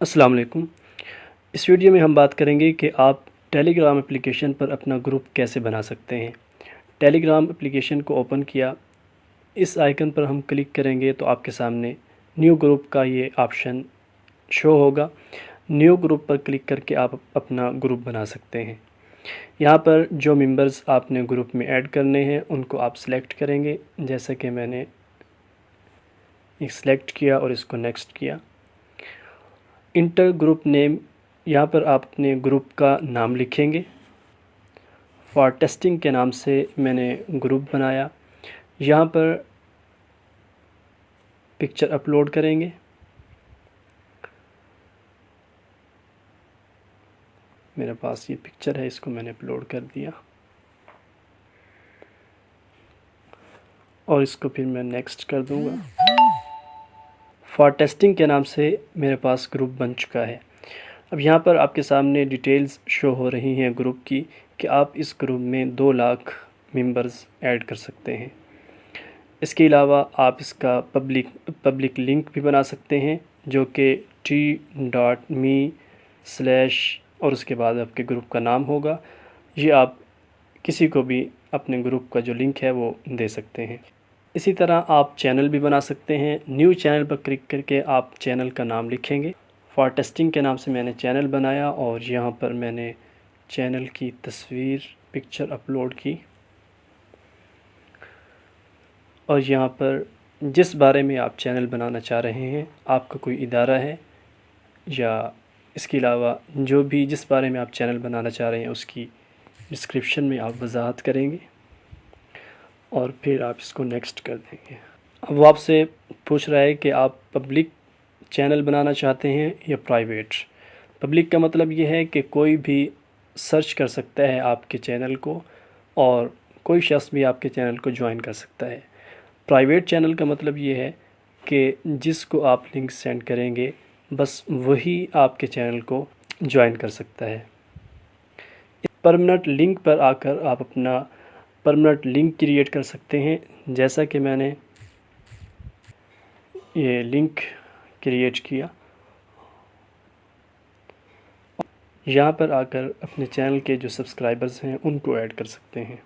अस्सलाम वालेकुम। इस वीडियो में हम बात करेंगे कि आप टेलीग्राम एप्लीकेशन पर अपना ग्रुप कैसे बना सकते हैं। टेलीग्राम एप्लीकेशन को ओपन किया, इस आइकन पर हम क्लिक करेंगे तो आपके सामने न्यू ग्रुप का ये ऑप्शन शो होगा। न्यू ग्रुप पर क्लिक करके आप अपना ग्रुप बना सकते हैं। यहाँ पर जो मेंबर्स आपने ग्रुप में ऐड करने हैं उनको आप सिलेक्ट करेंगे, जैसे कि मैंने सिलेक्ट किया और इसको नेक्स्ट किया। इंटर ग्रुप नेम, यहाँ पर आप अपने ग्रुप का नाम लिखेंगे। फॉर टेस्टिंग के नाम से मैंने ग्रुप बनाया। यहाँ पर पिक्चर अपलोड करेंगे। मेरे पास ये पिक्चर है, इसको मैंने अपलोड कर दिया और इसको फिर मैं नेक्स्ट कर दूँगा। फॉर टेस्टिंग के नाम से मेरे पास ग्रुप बन चुका है। अब यहाँ पर आपके सामने डिटेल्स शो हो रही हैं ग्रुप की कि आप इस ग्रुप में 2 लाख मेंबर्स ऐड कर सकते हैं। इसके अलावा आप इसका पब्लिक लिंक भी बना सकते हैं, जो कि t.me/ और उसके बाद आपके ग्रुप का नाम होगा। ये आप किसी को भी अपने ग्रुप का जो लिंक है वो दे सकते हैं। इसी तरह आप चैनल भी बना सकते हैं। न्यू चैनल पर क्लिक करके आप चैनल का नाम लिखेंगे। फॉर टेस्टिंग के नाम से मैंने चैनल बनाया और यहाँ पर मैंने चैनल की तस्वीर पिक्चर अपलोड की और यहाँ पर जिस बारे में आप चैनल बनाना चाह रहे हैं, आपका कोई इदारा है या इसके अलावा जो भी जिस बारे में आप चैनल बनाना चाह रहे हैं उसकी डिस्क्रिप्शन में आप वजाहत करेंगे और फिर आप इसको नेक्स्ट कर देंगे। अब वो आपसे पूछ रहा है कि आप पब्लिक चैनल बनाना चाहते हैं या प्राइवेट। पब्लिक का मतलब ये है कि कोई भी सर्च कर सकता है आपके चैनल को और कोई शख्स भी आपके चैनल को ज्वाइन कर सकता है। प्राइवेट चैनल का मतलब ये है कि जिसको आप लिंक सेंड करेंगे बस वही आपके चैनल को ज्वाइन कर सकता है। परमानेंट लिंक पर आकर आप अपना परमानेंट लिंक क्रिएट कर सकते हैं, जैसा कि मैंने ये लिंक क्रिएट किया। यहाँ पर आकर अपने चैनल के जो सब्सक्राइबर्स हैं उनको ऐड कर सकते हैं।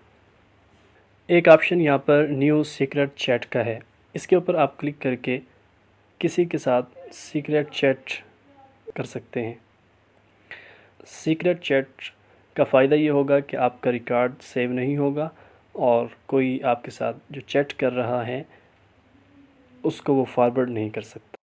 एक ऑप्शन यहाँ पर न्यू सीक्रेट चैट का है, इसके ऊपर आप क्लिक करके किसी के साथ सीक्रेट चैट कर सकते हैं। सीक्रेट चैट का फ़ायदा ये होगा कि आपका रिकॉर्ड सेव नहीं होगा और कोई आपके साथ जो चैट कर रहा है उसको वो फॉरवर्ड नहीं कर सकता।